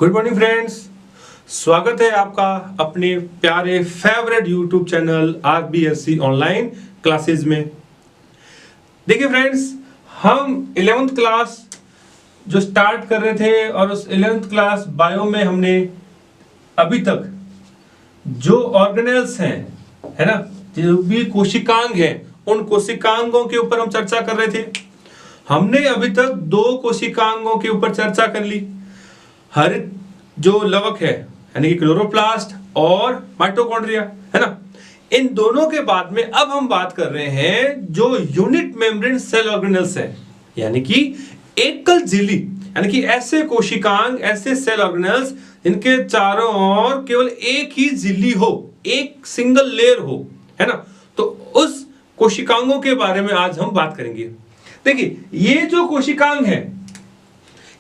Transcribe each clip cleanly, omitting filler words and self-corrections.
Good morning friends, स्वागत है आपका अपने प्यारे favourite YouTube channel RBSC online classes में। देखिए फ्रेंड्स, हम 11th क्लास जो स्टार्ट कर रहे थे और उस 11th क्लास बायो में हमने अभी तक जो ऑर्गेनेल्स हैं, है ना, जो भी कोशिकांग हैं, उन कोशिकांगों के ऊपर हम चर्चा कर रहे थे। हमने अभी तक 2 कोशिकांगों के ऊपर चर्चा कर ली, हरित जो लवक है यानी कि क्लोरोप्लास्ट और माइटोकॉन्ड्रिया, है ना। इन दोनों के बाद में अब हम बात कर रहे हैं जो यूनिट मेम्ब्रेन सेल ऑर्गेनेल्स है, यानी कि एकल झिल्ली, यानी कि ऐसे कोशिकांग, ऐसे सेल ऑर्गेनेल्स जिनके चारों ओर केवल एक ही झिल्ली हो, एक सिंगल लेयर हो, है ना। तो उस कोशिकांगों के बारे में आज हम बात करेंगे। देखिए, ये जो कोशिकांग है,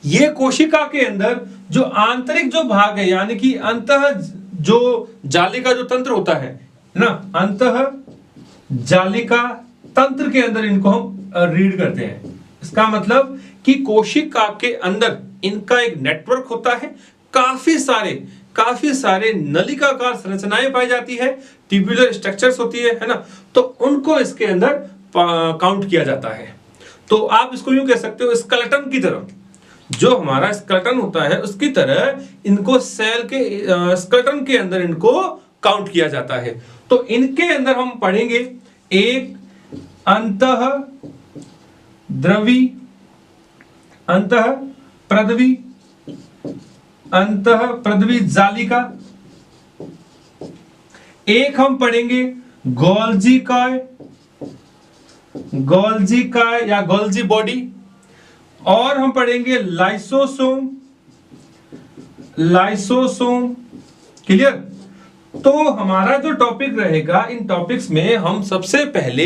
ये कोशिका के अंदर जो आंतरिक जो भाग है, यानी कि अंतः जो जालिका जो तंत्र होता है ना, अंतः जालिका तंत्र के अंदर इनको हम रीड करते हैं। इसका मतलब कि कोशिका के अंदर इनका एक नेटवर्क होता है, काफी सारे नलिकाकार संरचनाएं पाई जाती है, ट्यूबुलर स्ट्रक्चर्स होती है ना। तो उनको इसके अंदर काउंट किया जाता है। तो आप इसको यूं कह सकते हो, स्केलेटन की तरह, जो हमारा स्केलेटन होता है उसकी तरह इनको सेल के स्केलेटन के अंदर इनको काउंट किया जाता है। तो इनके अंदर हम पढ़ेंगे एक अंतः प्रदवी जालिका, एक हम पढ़ेंगे गोल्जी काय या गोल्जी बॉडी, और हम पढ़ेंगे लाइसोसोम। क्लियर। तो हमारा जो टॉपिक रहेगा, इन टॉपिक्स में हम सबसे पहले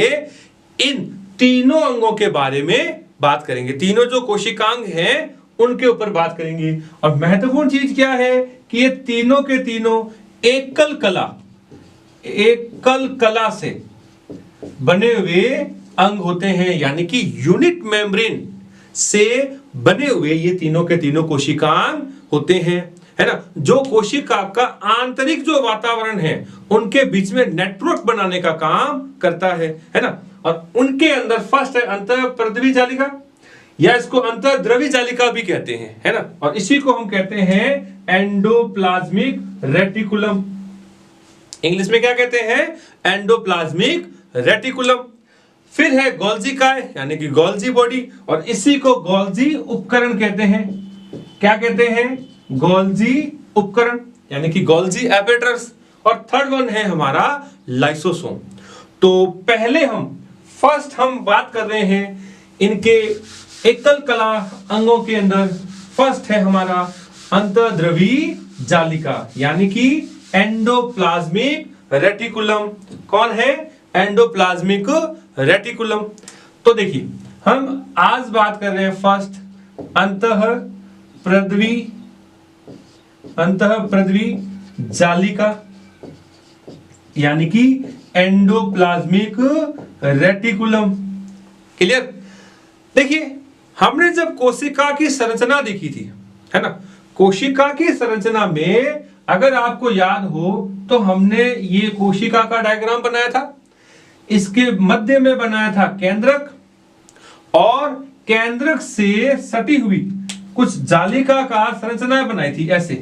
इन तीनों अंगों के बारे में बात करेंगे। तीनों जो कोशिकांग हैं उनके ऊपर बात करेंगे। और महत्वपूर्ण चीज क्या है कि ये तीनों के तीनों एकल कला से बने हुए अंग होते हैं, यानी कि यूनिट मेम्ब्रेन से बने हुए ये तीनों के तीनों कोशिकांग होते हैं, है ना। जो कोशिका का आंतरिक जो वातावरण है उनके बीच में नेटवर्क बनाने का काम करता है ना। और उनके अंदर फर्स्ट है अंतःप्रद्रवी जालिका, या इसको अंतःद्रवी जालिका भी कहते हैं, है ना। और इसी को हम कहते हैं एंडोप्लाज्मिक रेटिकुलम। इंग्लिश में क्या कहते हैं? Endoplasmic reticulum. फिर है गोल्जी काय, यानी कि गोल्जी बॉडी, और इसी को गोल्जी उपकरण कहते हैं। क्या कहते हैं? गोल्जी उपकरण, यानी कि गोल्जी एपेटर्स। और थर्ड वन है हमारा लाइसोसोम। तो पहले हम बात कर रहे हैं इनके एकल कला अंगों के अंदर। फर्स्ट है हमारा अंतःद्रवी जालिका, यानी कि एंडोप्लाज्मिक रेटिकुलम। कौन है? Endoplasmic reticulum. तो देखिए, हम आज बात कर रहे हैं फर्स्ट अंतःप्रद्रवी जालिका, यानी कि एंडोप्लाज्मिक रेटिकुलम। क्लियर। देखिए, हमने जब कोशिका की संरचना देखी थी, है ना, कोशिका की संरचना में अगर आपको याद हो तो हमने ये कोशिका का डायग्राम बनाया था। इसके मध्य में बनाया था केंद्रक, और केंद्रक से सटी हुई कुछ जालिकाकार संरचनाएं बनाई थी ऐसे,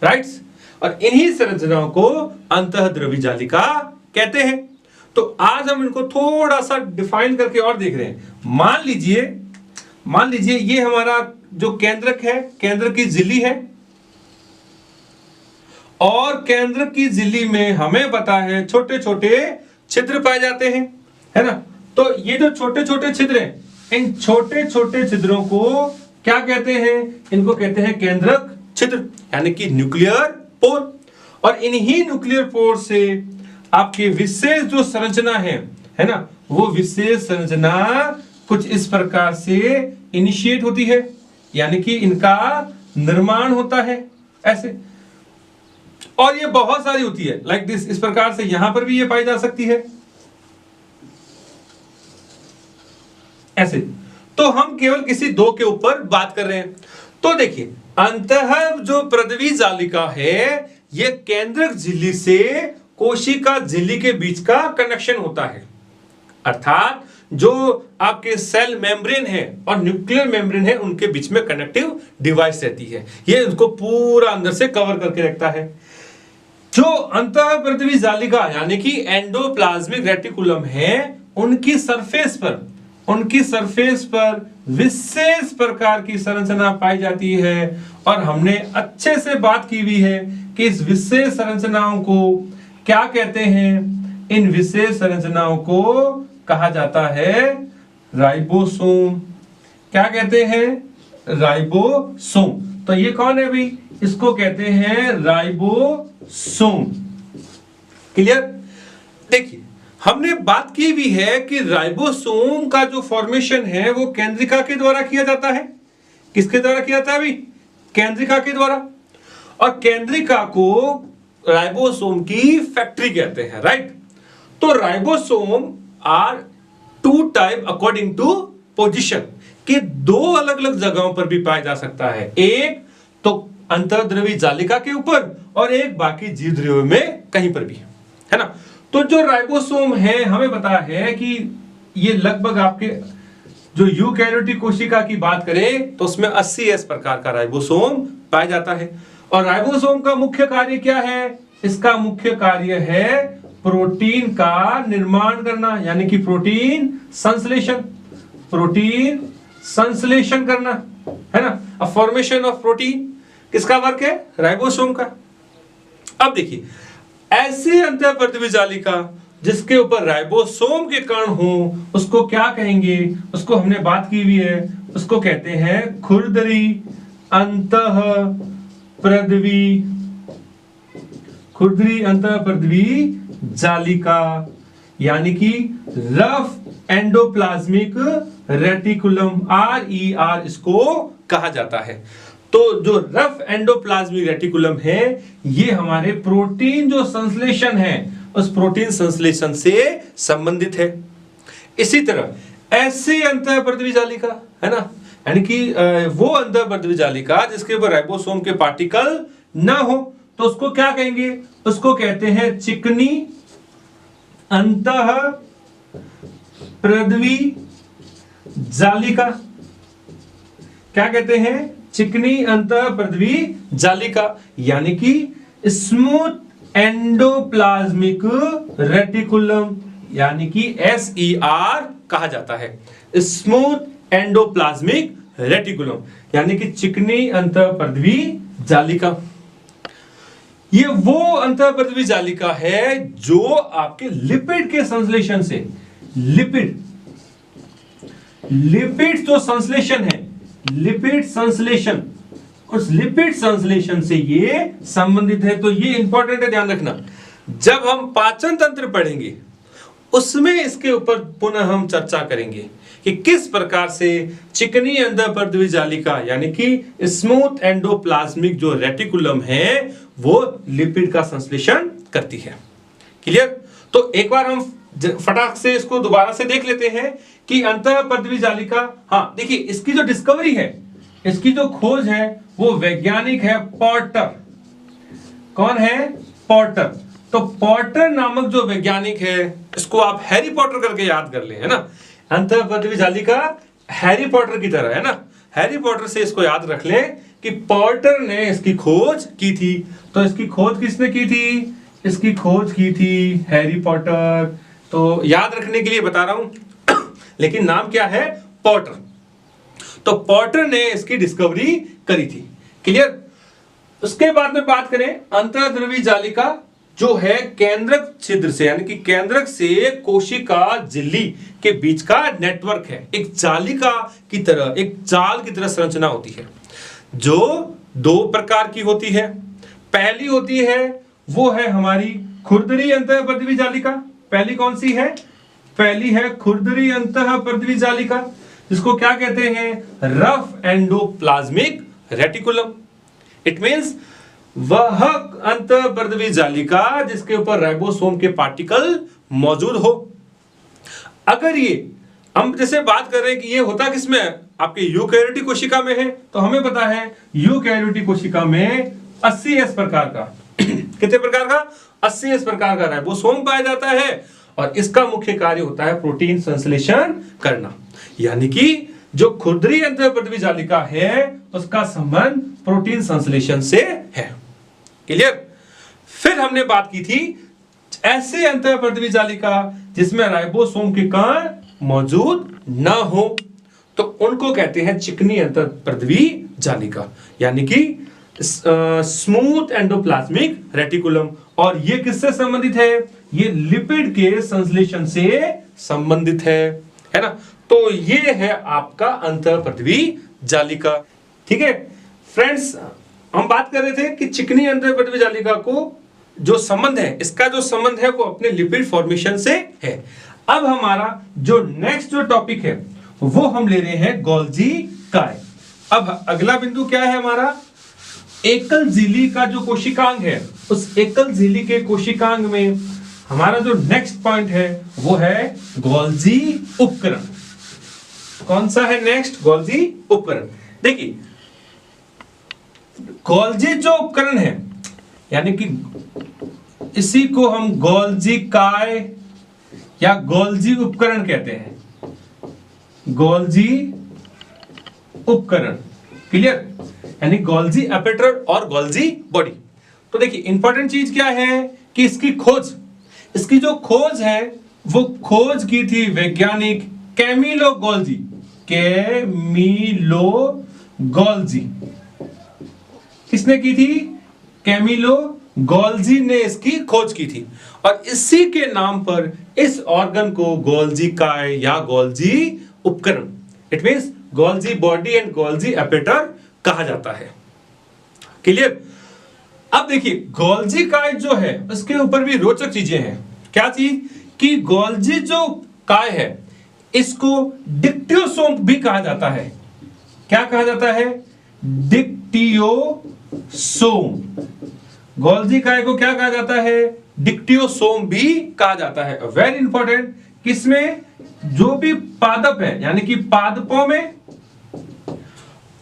राइट्स। और इन्हीं संरचनाओं को अंतःद्रवी जालिका कहते हैं। तो आज हम इनको थोड़ा सा डिफाइन करके और देख रहे हैं। मान लीजिए ये हमारा जो केंद्रक है, केंद्र की झिल्ली है, और केंद्र की झिल्ली में हमें पता है छोटे छोटे छिद्र पाए जाते हैं, है ना। तो ये जो छोटे छोटे छिद्र हैं, इन छोटे छोटे छिद्रों को क्या कहते हैं? इनको कहते हैं केंद्रक छिद्र, यानी कि न्यूक्लियर पोर। और इन्हीं न्यूक्लियर पोर से आपकी विशेष जो संरचना है ना, वो विशेष संरचना कुछ इस प्रकार से इनिशिएट होती है, यानी कि इनका निर्माण होता है ऐसे। और ये बहुत सारी होती है, लाइक दिस, इस प्रकार से यहां पर भी ये पाई जा सकती है ऐसे। तो हम केवल किसी 2 के ऊपर बात कर रहे हैं। तो देखिए, अंतः जो प्रदवी जालिका है ये केंद्रक झिल्ली से कोशिका झिल्ली के बीच का कनेक्शन होता है, अर्थात जो आपके सेल मेम्ब्रेन है और न्यूक्लियर मेम्ब्रेन है उनके बीच में कनेक्टिव डिवाइस रहती है, ये उसको पूरा अंदर से कवर करके रखता है। जो अंतःप्रदवी जालिका यानी कि एंडोप्लाज्मिक रेटिकुलम है उनकी सरफेस पर विशेष प्रकार की संरचना पाई जाती है, और हमने अच्छे से बात की हुई है कि इस विशेष संरचनाओं को क्या कहते हैं। इन विशेष संरचनाओं को कहा जाता है राइबोसोम। क्या कहते हैं? राइबोसोम। तो ये कौन है भाई? इसको कहते हैं राइबोसोम। क्लियर? देखिए हमने बात की भी है कि राइबोसोम का जो फॉर्मेशन है वो केंद्रिका के द्वारा किया जाता है। किसके द्वारा किया जाता है भाई? केंद्रिका के द्वारा। और केंद्रिका को राइबोसोम की फैक्ट्री कहते हैं, राइट? तो ribosome are two type according to position, कि दो अलग अलग जगहों पर भी पाया जा सकता है। एक तो अंतःद्रवी जालिका के ऊपर और एक बाकी जीवद्रव्य में कहीं पर भी, है ना। तो जो राइबोसोम है हमें पता है कि ये लगभग आपके जो यूकैरियोटिक कोशिका की बात करें तो उसमें 80S प्रकार का राइबोसोम पाया जाता है। और राइबोसोम का मुख्य कार्य क्या है? इसका मुख्य कार्य है प्रोटीन का निर्माण करना, यानी कि प्रोटीन संश्लेषण करना, है ना। फॉर्मेशन ऑफ प्रोटीन किसका वर्क है? राइबोसोम का। अब देखिए ऐसे अंतःप्रदवी जालिका जिसके ऊपर राइबोसोम के कण हो उसको क्या कहेंगे? उसको हमने बात की हुई है, उसको कहते हैं खुरदरी अंतःप्रदवी जालिका, यानी कि रफ एंडोप्लाज्मिक रेटिकुलम, RER इसको कहा जाता है। तो जो रफ एंडोप्लाज्मिक रेटिकुलम है ये हमारे प्रोटीन जो संश्लेषण है उस प्रोटीन संश्लेषण से संबंधित है। इसी तरह ऐसे अंतःप्रदवी जालिका, है ना, यानी कि वो अंतःप्रदवी जालिका जिसके ऊपर राइबोसोम के पार्टिकल ना हो तो उसको क्या कहेंगे? उसको कहते हैं चिकनी अंतःप्रदवी जालिका। क्या कहते हैं? चिकनी अंतःप्रदवी जालिका, यानी कि स्मूथ एंडोप्लाज्मिक रेटिकुलम, यानी कि SER कहा जाता है। स्मूथ एंडोप्लाज्मिक रेटिकुलम यानी कि चिकनी अंतःप्रदवी जालिका। ये वो अंतःप्रदवी जालिका है जो आपके लिपिड के संश्लेषण से, लिपिड जो संश्लेषण है, लिपिड संश्लेषण, उस लिपिड संश्लेषण से ये संबंधित है। तो ये इंपॉर्टेंट है, ध्यान रखना। जब हम पाचन तंत्र पढ़ेंगे उसमें इसके ऊपर पुनः हम चर्चा करेंगे कि किस प्रकार से चिकनी अंतःप्रदवी जालिका यानी कि स्मूथ एंडोप्लाज्मिक जो रेटिकुलम है वो लिपिड का संश्लेषण करती है। क्लियर? तो एक बार हम फटाक से इसको दोबारा से देख लेते हैं कि अंतःप्रदवी जालिका, हाँ देखिए इसकी जो डिस्कवरी है, इसकी जो खोज है वो वैज्ञानिक है पॉर्टर। कौन है? पॉर्टर। तो पॉर्टर नामक जो वैज्ञानिक है इसको आप हैरी पॉटर करके याद कर ले, है ना। अंतःप्रदवी जालिका हैरी पॉटर की तरह है ना, हैरी पॉटर से इसको याद रख ले कि पॉर्टर ने इसकी खोज की थी। तो इसकी खोज किसने की थी? इसकी खोज की थी हैरी पॉटर। तो याद रखने के लिए बता रहा हूं लेकिन नाम क्या है? पॉटर। तो पॉटर ने इसकी डिस्कवरी करी थी। क्लियर? उसके बाद में बात करें अंतःद्रवी जालिका जो है केंद्रक छिद्र से यानी कि केंद्रक से कोशिका झिल्ली के बीच का नेटवर्क है। एक जालिका की तरह, एक जाल की तरह संरचना होती है जो दो प्रकार की होती है। पहली होती है वो है हमारी खुरदरी अंतःप्रदवी जालिका। पहली कौन सी है? पहली है खुरदरी अंतःप्रदवी जालिका, जिसको क्या कहते हैं? Rough endoplasmic reticulum. It means वह अंतःप्रदवी जालिका जिसके ऊपर राइबोसोम के पार्टिकल मौजूद हो। अगर ये हम जैसे बात कर रहे हैं कि ये होता किसमें, आपके यूकैरियोटिक कोशिका में है, तो हमें पता है यूकैरियोटिक कोशिका में 80S प्रकार का कितने प्रकार का, 80S प्रकार का राइबोसोम पाया जाता है, और इसका मुख्य कार्य होता है प्रोटीन संश्लेषण करना। यानी कि जो खुरदरी अंतःप्रद्वी जालिका है उसका संबंध प्रोटीन संश्लेषण से है। क्लियर। फिर हमने बात की थी ऐसे अंतःप्रद्वी जालिका जिसमें राइबोसोम के कण मौजूद ना हो, तो उनको कहते हैं चिकनी अंतःप्रद्वी जालिका, यानी कि स्मूथ एंडोप्लाज्मिक रेटिकुलम। और ये किससे संबंधित है, ये लिपिड के संश्लेषण से संबंधित है ना। तो ये है आपका अंतःप्रद्वी जालिका। ठीक है फ्रेंड्स, हम बात कर रहे थे कि चिकनी अंतःप्रद्वी जालिका को जो संबंध है, इसका जो संबंध है वो अपने लिपिड फॉर्मेशन से है। अब हमारा जो नेक्स्ट जो टॉपिक है वो हम ले रहे हैं गोल्जी काय। अब अगला बिंदु क्या है हमारा, एकल झिल्ली का जो कोशिकांग है, उस एकल झिल्ली के कोशिकांग में हमारा जो नेक्स्ट पॉइंट है वो है गोल्जी उपकरण। कौन सा है नेक्स्ट, गोल्जी उपकरण। देखिए गोल्जी जो उपकरण है, यानी कि इसी को हम गोल्जी काय या गोल्जी उपकरण कहते हैं, गोल्जी उपकरण। क्लियर, यानी गोल्जी एपेटर और गोल्जी बॉडी। तो देखिए इंपॉर्टेंट चीज क्या है कि इसकी खोज, इसकी जो खोज है वो खोज की थी वैज्ञानिक कैमिलो गोल्जी, कैमिलो गोल्जी। किसने की थी, कैमिलो गोल्जी ने इसकी खोज की थी, और इसी के नाम पर इस ऑर्गन को गोल्जी काय या गोल्जी उपकरण, it means Golgi body and Golgi apparatus कहा जाता है। क्लियर। अब देखिए गोल्जी काय जो है उसके ऊपर भी रोचक चीजें हैं। क्या चीज कि गोल्जी जो काय है इसको डिक्टियोसोम भी कहा जाता है। क्या कहा जाता है, डिक्टियोसोम। गोल्जी काय को क्या कहा जाता है, डिक्टियोसोम भी कहा जाता है। वेरी इंपॉर्टेंट, किसमें, जो भी पादप है यानी कि पादपों में,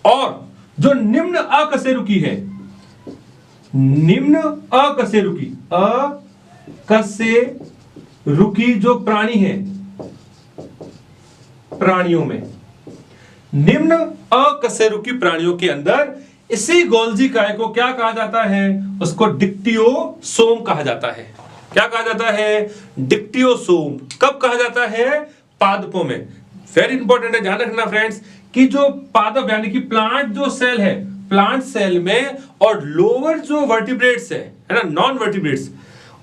और जो निम्न अकशेरुकी है, निम्न अकशेरुकी, अकशेरुकी जो प्राणी है, प्राणियों में, निम्न अकशेरुकी प्राणियों के अंदर इसी गोल्जी काय को क्या कहा जाता है, उसको डिक्टियोसोम कहा जाता है। क्या कहा जाता है, डिक्टियोसोम। कब कहा जाता है, पादपों में। वेरी इंपॉर्टेंट है, ध्यान रखना फ्रेंड्स कि जो पादप यानी कि प्लांट जो सेल है, प्लांट सेल में और लोअर जो वर्टिब्रेट्स है ना, नॉन वर्टिब्रेट्स,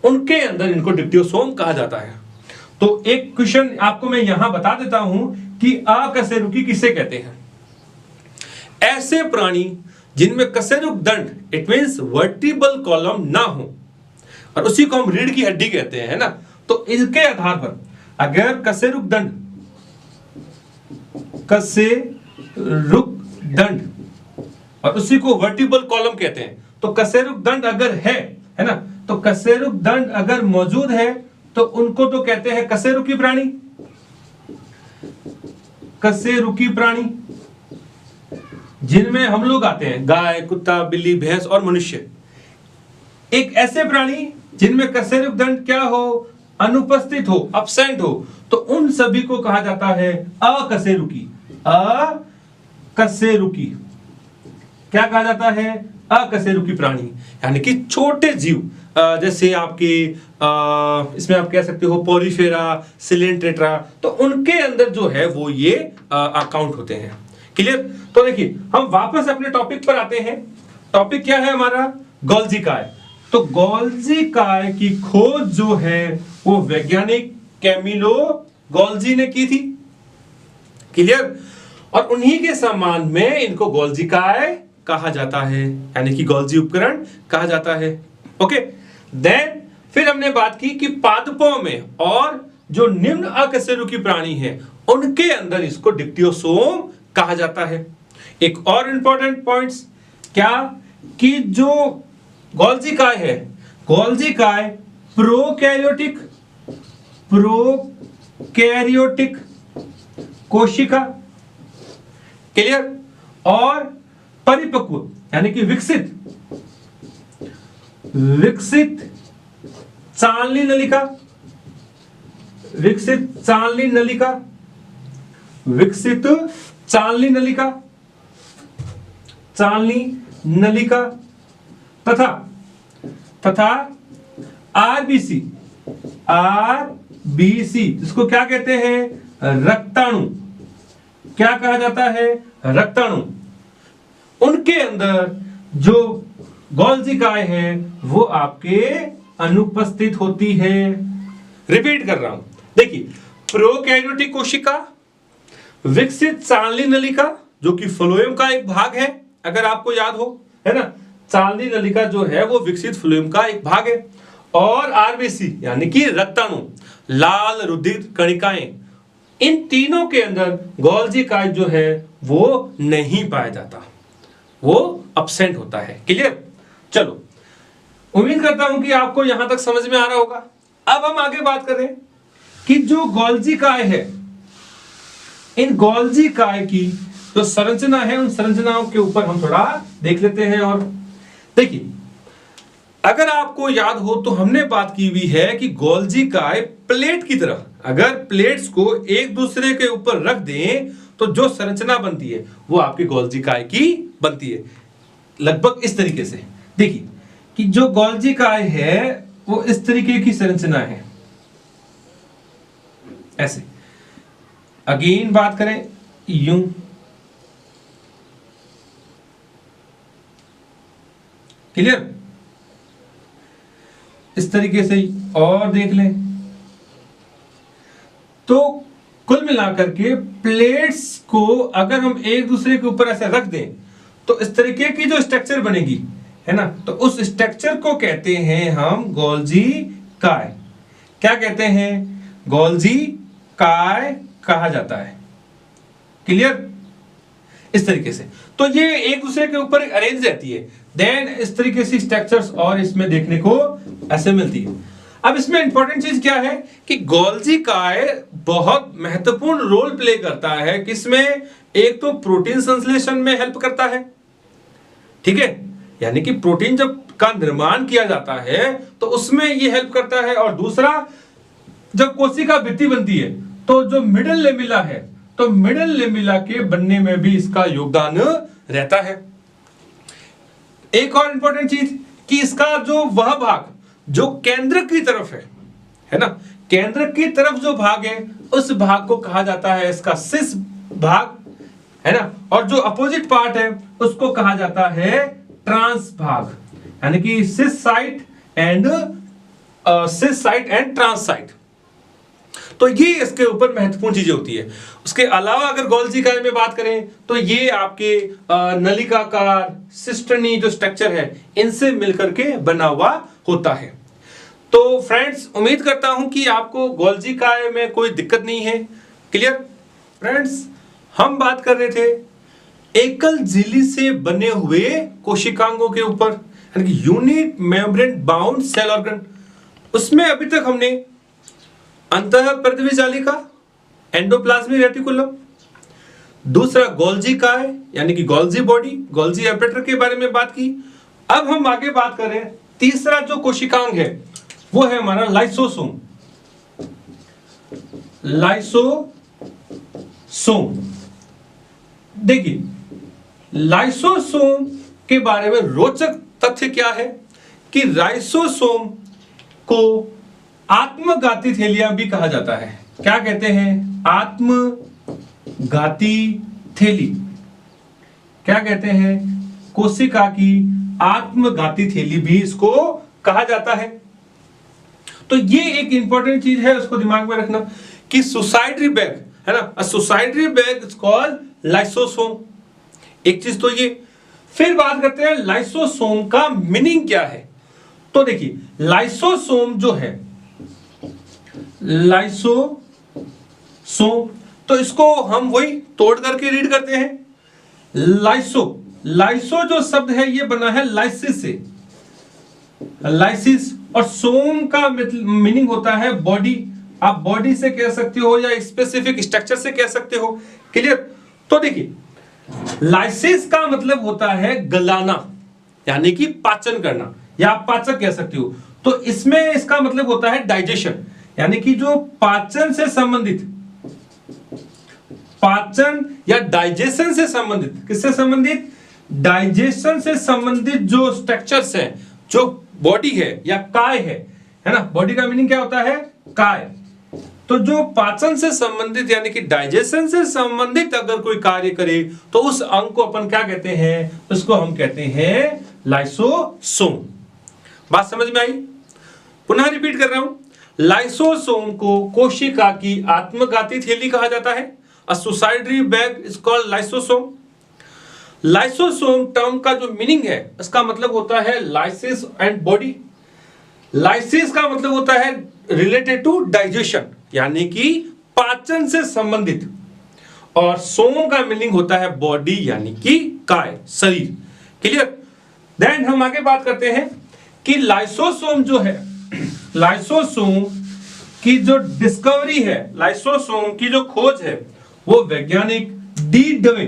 उनके अंदर इनको डिक्टियोसोम कहा जाता है। तो एक क्वेश्चन आपको मैं यहां बता देता हूं कि अकशेरुकी किसे कहते हैं। ऐसे प्राणी जिनमें कशेरुक दंड, इट मींस वर्टिबल कॉलम ना हो, और उसी को हम रीढ़ की हड्डी कहते हैं, है ना। तो इसके आधार पर अगर कशेरुक दंड, कशेरुक दंड, और उसी को वर्टिबल कॉलम कहते हैं, तो कशेरुक दंड अगर है ना, तो कशेरुक दंड अगर मौजूद है तो उनको तो कहते हैं कशेरुकी प्राणी, कशेरुकी प्राणी, जिनमें हम लोग आते हैं गाय, कुत्ता, बिल्ली, भैंस और मनुष्य। एक ऐसे प्राणी जिनमें कशेरुक दंड क्या हो, अनुपस्थित हो, अब्सेंट हो, तो उन सभी को कहा जाता है अकशेरुकी। अकशेरुकी क्या कहा जाता है, अकशेरुकी प्राणी, यानी कि छोटे जीव, जैसे आपके इसमें आप कह सकते हो पोरीफेरा, सिलेंट्रेट्रा, तो उनके अंदर जो है वो ये अकाउंट होते हैं। क्लियर। तो देखिए हम वापस अपने टॉपिक पर आते हैं। टॉपिक क्या है हमारा, गोल्जी काय। तो गोल्जी काय की खोज जो है वो वैज्ञानिक कैमिलो गोल्जी ने की थी। क्लियर। और उन्हीं के सम्मान में इनको गोल्जी काय कहा जाता है, यानी कि गोल्जी उपकरण कहा जाता है। ओके, देन फिर हमने बात की कि पादपों में और जो निम्न अकशेरुकी प्राणी हैं उनके अंदर इसको डिक्टियोसोम कहा जाता है। एक और इंपॉर्टेंट पॉइंट्स क्या कि जो गोल्जी काय है, गोल्जी काय प्रोकैरियोटिक, प्रोकैरियोटिक कोशिका, क्लियर, और परिपक्व यानी कि विकसित चालनी नलिका, विकसित चालनी नलिका, विकसित चालनी नलिका, चालनी नलिका तथा आरबीसी, जिसको क्या कहते हैं, रक्ताणु, क्या कहा जाता है, रक्ताणु। उनके अंदर जो गोल्जिकाएं हैं वो आपके अनुपस्थित होती है। रिपीट कर रहा हूं, देखिए, प्रोकैरियोटिक कोशिका, विकसित चालनी नलिका जो कि फ्लोएम का एक भाग है, अगर आपको याद हो, है ना, चालनी नलिका जो है वो विकसित फ्लोएम का एक भाग है, और आरबीसी यानी कि रक्ताणु, लाल रुधिर कणिकाएं, इन तीनों के अंदर गोल्जिकाए जो है वो नहीं पाया जाता, वो अब्सेंट होता है। क्लियर? चलो, उम्मीद करता हूं कि आपको यहां तक समझ में आ रहा होगा। अब हम आगे बात करें कि जो गोल्जिकाए है, इन गोल्जिकाए की जो संरचना है, उन संरचनाओं के ऊपर हम थोड़ा देख लेते हैं। और देखिए, अगर आपको याद हो तो हमने बात की हुई है कि गोल्जिकाए प्लेट की तरह, अगर प्लेट्स को एक दूसरे के ऊपर रख दें तो जो संरचना बनती है वो आपकी गोल्जिकाए की बनती है, लगभग इस तरीके से। देखिए कि जो गोल्जिकाए है वो इस तरीके की संरचना है, ऐसे। अगेन बात करें यूं, क्लियर, इस तरीके से, और देख लें तो कुल मिलाकर के प्लेट्स को अगर हम एक दूसरे के ऊपर ऐसे रख दें तो इस तरीके की जो स्ट्रक्चर बनेगी, है ना, तो उस स्ट्रक्चर को कहते हैं हम गोल्जिकाए। क्या कहते हैं? गोल्जिकाए कहा जाता है। क्लियर? इस तरीके से तो ये एक दूसरे के ऊपर अरेंज रहती है, देन इस तरीके से स्ट्रक्चर्स और इसमें देखने को ऐसे मिलती है। अब इसमें इंपॉर्टेंट चीज क्या है कि गोल्जिकाए बहुत महत्वपूर्ण रोल प्ले करता है, किसमें? एक तो प्रोटीन संश्लेषण में हेल्प करता है, ठीक है, यानी कि प्रोटीन जब का निर्माण किया जाता है तो उसमें ये हेल्प करता है, और दूसरा जब कोशिका भित्ति बनती है तो जो मिडल लेमिला है, तो मिडल लेमिला के बनने में भी इसका योगदान रहता है। एक और इंपॉर्टेंट चीज कि इसका जो वह भाग जो केंद्र की तरफ है ना, केंद्र की तरफ जो भाग है उस भाग को कहा जाता है इसका सिस भाग, है ना, और जो अपोजिट पार्ट है उसको कहा जाता है ट्रांस भाग, यानी कि सिस साइट एंड ट्रांस साइट। तो ये इसके ऊपर महत्वपूर्ण चीजें होती है। उसके अलावा अगर गोल्जिकाए में बात करें तो ये आपके नलिकाकार सिस्टर्नी जो स्ट्रक्चर है इनसे मिलकर के बना हुआ होता है। तो फ्रेंड्स, उम्मीद करता हूं कि आपको गोल्जिकाए में कोई दिक्कत नहीं है। क्लियर? फ्रेंड्स, हम बात कर रहे थे एकल झिल्ली से बने हुए कोशिकांगों के ऊपर, यानी कि unit membrane bound cell organ. उसमें अभी तक हमने अंतःपृथ्वी जालिका, एंडोप्लाज्मिक रेटिकुलम, दूसरा गोल्जिकाए यानी कि गोल्जी बॉडी, गोल्जी एपेटर के बारे में बात की। अब हम आगे बात करें, तीसरा जो कोशिकांग है वो है हमारा लाइसोसोम। लाइसोसोम, देखिए लाइसोसोम के बारे में रोचक तथ्य क्या है कि लाइसोसोम को आत्मघाती थैलियां भी कहा जाता है। क्या कहते हैं? आत्मघाती थैली। क्या कहते हैं? कोशिका की आत्मघाती थैली भी इसको कहा जाता है। तो ये एक इंपॉर्टेंट चीज है, उसको दिमाग में रखना कि सुसाइडरी बैग, है ना, अ suicidal bag is called lysosome. एक चीज तो ये। फिर बात करते हैं लाइसोसोम का मीनिंग क्या है। तो देखिए लाइसोसोम जो है, लाइसोसोम, तो इसको हम वही तोड़ करके रीड करते हैं। लाइसो जो शब्द है ये बना है लाइसिस से, लाइसिस, और सोम का मीनिंग होता है बॉडी, आप बॉडी से कह सकते हो या स्पेसिफिक स्ट्रक्चर से कह सकते हो। क्लियर? तो देखिए, लाइसिस का मतलब होता है गलाना, यानी कि पाचन करना, या आप पाचक कह सकते हो। तो इसमें इसका मतलब होता है डाइजेशन, यानी कि जो पाचन से संबंधित, पाचन या डाइजेशन से संबंधित, किससे संबंधित? डाइजेशन से संबंधित जो स्ट्रक्चर्स हैं, जो बॉडी है या काय है ना? बॉडी का मीनिंग क्या होता है? काय। तो जो पाचन से संबंधित यानी कि डाइजेशन से संबंधित अगर कोई कार्य करे तो उस अंग को अपन क्या कहते हैं? उसको हम कहते हैं लाइसोसोम। बात समझ में आई? पुनः रिपीट कर रहा हूं, लाइसोसोम को कोशिका की आत्मघाती थैली कहा जाता है। A suicidal bag is called lysosome. Lysosome term का जो मीनिंग है, इसका मतलब होता है लाइसिस एंड बॉडी। लाइसिस का मतलब होता है रिलेटेड टू डाइजेशन, यानी कि पाचन से संबंधित, और सोम का मीनिंग होता है बॉडी, यानी कि काय, शरीर। क्लियर? देन हम आगे बात करते हैं कि लाइसोसोम जो है, लाइसोसोम की जो डिस्कवरी है, लाइसोसोम की जो खोज है, वो वैज्ञानिक डी ड्यूए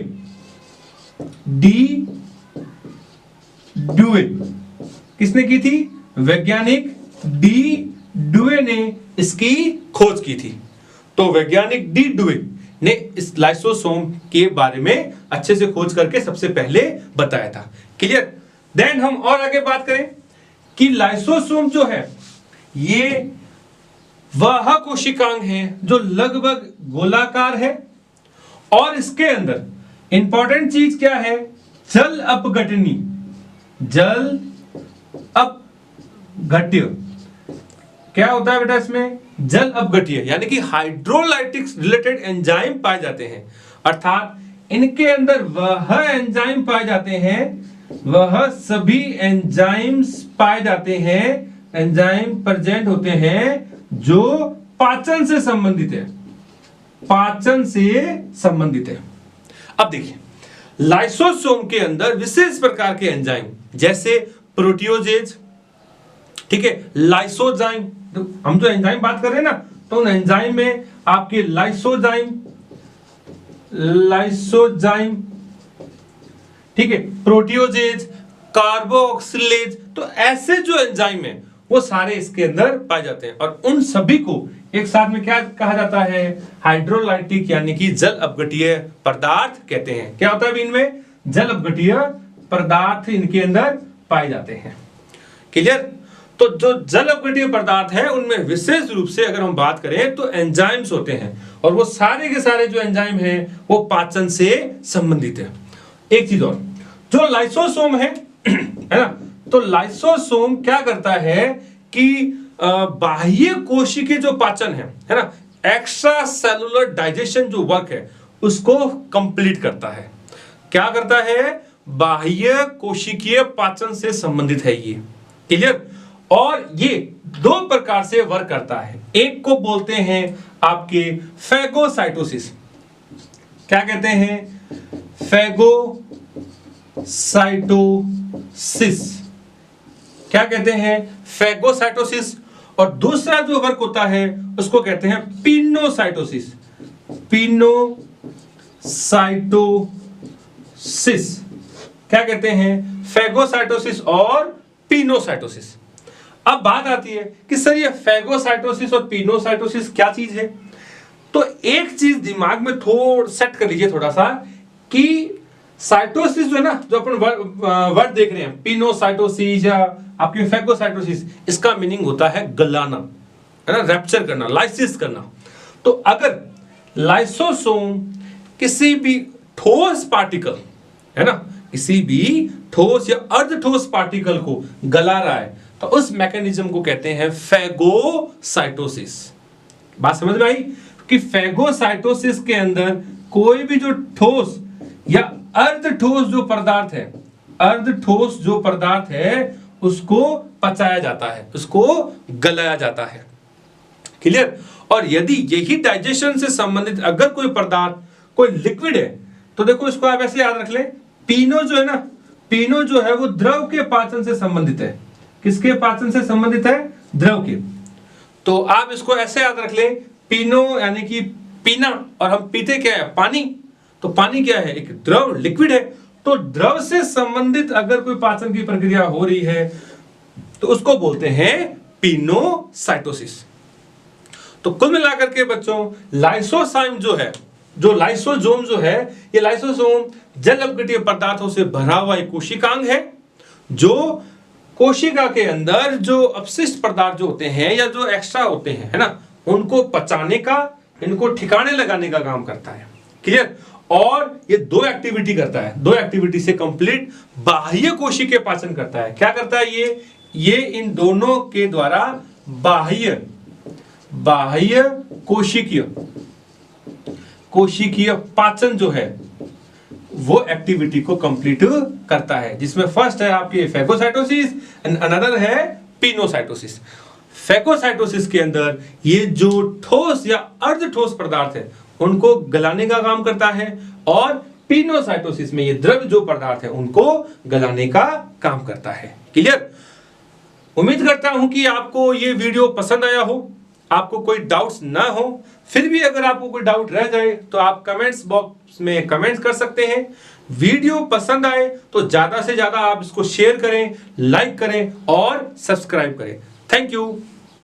किसने की थी? वैज्ञानिक डी ड्यूए ने इसकी खोज की थी। तो वैज्ञानिक डी ड्यूए ने इस लाइसोसोम के बारे में अच्छे से खोज करके सबसे पहले बताया था। क्लियर? देन हम और आगे बात करें कि लाइसोसोम जो है ये वह कोशिकांग है जो लगभग गोलाकार है, और इसके अंदर इंपॉर्टेंट चीज क्या है? जल अपघटनी, जल अपघट्य। क्या होता है बेटा इसमें? जल अपघट्य, यानी कि हाइड्रोलाइटिक्स रिलेटेड एंजाइम पाए जाते हैं। अर्थात इनके अंदर वह एंजाइम पाए जाते हैं, वह सभी एंजाइम्स पाए जाते हैं, एंजाइम प्रेजेंट होते हैं जो पाचन से संबंधित है, पाचन से संबंधित है। अब देखिए, लाइसोसोम के अंदर विशेष प्रकार के एंजाइम जैसे प्रोटियोजेज, ठीक है, लाइसोजाइम, तो हम जो एंजाइम बात कर रहे हैं ना, तो उन एंजाइम में आपके लाइसोजाइम, ठीक है, प्रोटियोजेज, कार्बोक्सिलेज, तो ऐसे जो एंजाइम है वो सारे इसके अंदर पाए जाते हैं, और उन सभी को एक साथ में क्या कहा जाता है? हाइड्रोलाइटिक, यानी कि जल अपघट्य पदार्थ कहते हैं। क्या होता है इनमें? जल अपघट्य पदार्थ इनके अंदर पाए जाते हैं। क्लियर? तो जो जल अपघट्य पदार्थ है उनमें विशेष रूप से अगर हम बात करें तो एंजाइम्स होते हैं, और वो सारे के सारे जो एंजाइम हैं वो पाचन से संबंधित है। एक चीज और, जो लाइसोसोम है ना, तो लाइसोसोम क्या करता है कि बाह्य कोशिकीय जो पाचन है ना, एक्स्ट्रा सेलुलर डाइजेशन जो वर्क है उसको कंप्लीट करता है। क्या करता है? बाह्य कोशिकीय पाचन से संबंधित है ये। क्लियर? और ये दो प्रकार से वर्क करता है। एक को बोलते हैं आपके फैगोसाइटोसिस। क्या कहते हैं? फैगोसाइटोसिस। क्या कहते हैं? फैगोसाइटोसिस। और दूसरा जो वर्क होता है उसको कहते हैं पिनोसाइटोसिस। पिनोसाइटोसिस। क्या कहते हैं? फैगोसाइटोसिस और पिनोसाइटोसिस। अब बात आती है कि सर ये फैगोसाइटोसिस और पिनोसाइटोसिस क्या चीज है? तो एक चीज दिमाग में थोड़ा सेट कर लीजिए थोड़ा सा, कि साइटोसिस जो है ना, जो अपन वर्ड देख रहे हैं, पिनोसाइटोसिस या आपकी फैगोसाइटोसिस, इसका मीनिंग होता है गलाना, है ना, रैप्चर करना, लाइसिस करना। तो अगर लाइसोसोम किसी भी ठोस पार्टिकल, है ना, किसी भी ठोस या अर्ध ठोस पार्टिकल को गला रहा है तो उस मैकेनिज्म को कहते हैं फैगोसाइटोसिस। बात समझ में आई कि फैगोसाइटोसिस के अंदर कोई भी जो ठोस या अर्ध ठोस जो पदार्थ है, अर्ध ठोस जो पदार्थ है उसको पचाया जाता है, उसको गलाया जाता है। क्लियर? और यदि यही डाइजेशन से संबंधित अगर कोई पदार्थ, कोई लिक्विड है, तो देखो इसको आप ऐसे याद रख लें, पीनो जो है ना, पीनो जो है वो द्रव के पाचन से संबंधित है। किसके पाचन से संबंधित है? द्रव के। तो आप इसको ऐसे याद रख लें, पीनो यानी कि पीना, और हम पीते क्या है, पानी। तो पानी क्या है, एक द्रव, लिक्विड है। तो द्रव से संबंधित अगर कोई पाचन की प्रक्रिया हो रही है तो उसको बोलते हैं पिनोसाइटोसिस। तो कुल मिलाकर के बच्चों, लाइसोजाइम जो है, जो लाइसोसोम जो है, ये लाइसोसोम जल अपघटीय पदार्थों से भरा हुआ एक कोशिकांग है, जो कोशिका के अंदर जो अपशिष्ट पदार्थ जो होते हैं या जो एक्स्ट्रा होते हैं, है ना, उनको पचाने का, इनको ठिकाने लगाने का काम करता है। क्लियर? और ये दो एक्टिविटी करता है, दो एक्टिविटी से कंप्लीट बाह्य कोशिकीय पाचन करता है। क्या करता है ये इन दोनों के द्वारा बाह्य कोशिकीय पाचन जो है वो एक्टिविटी को कंप्लीट करता है, जिसमें फर्स्ट है आपकी फेगोसाइटोसिस एंड अनदर है पिनोसाइटोसिस। फेगोसाइटोसिस के अंदर ये जो ठोस या अर्ध ठोस पदार्थ है उनको गलाने का काम करता है, और पिनोसाइटोसिस में ये द्रव जो पदार्थ है उनको गलाने का काम करता है। क्लियर? उम्मीद करता हूं कि आपको ये वीडियो पसंद आया हो, आपको कोई डाउट्स ना हो। फिर भी अगर आपको कोई डाउट रह जाए तो आप कमेंट्स बॉक्स में कमेंट कर सकते हैं। वीडियो पसंद आए तो ज्यादा से ज्यादा आप इसको शेयर करें, लाइक करें और सब्सक्राइब करें। Thank you.